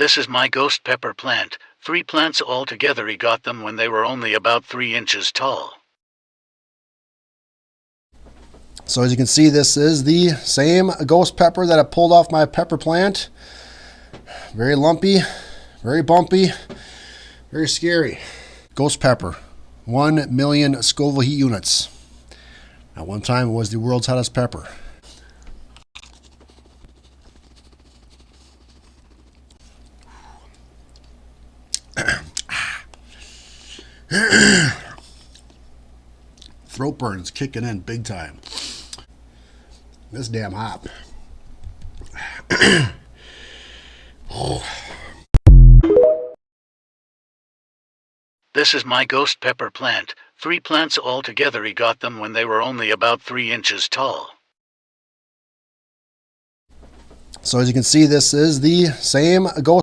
This is my ghost pepper plant. 3 plants all together. He got them when they were only about 3 inches tall. So as you can see, this is the same ghost pepper that I pulled off my pepper plant. Very lumpy, very bumpy, very scary. Ghost pepper, 1 million Scoville Heat Units. At one time, it was the world's hottest pepper. Throat burns kicking in big time. This damn hop. Oh. This is my ghost pepper plant. 3 plants all together. He got them when they were only about 3 inches tall. So as you can see, this is the same ghost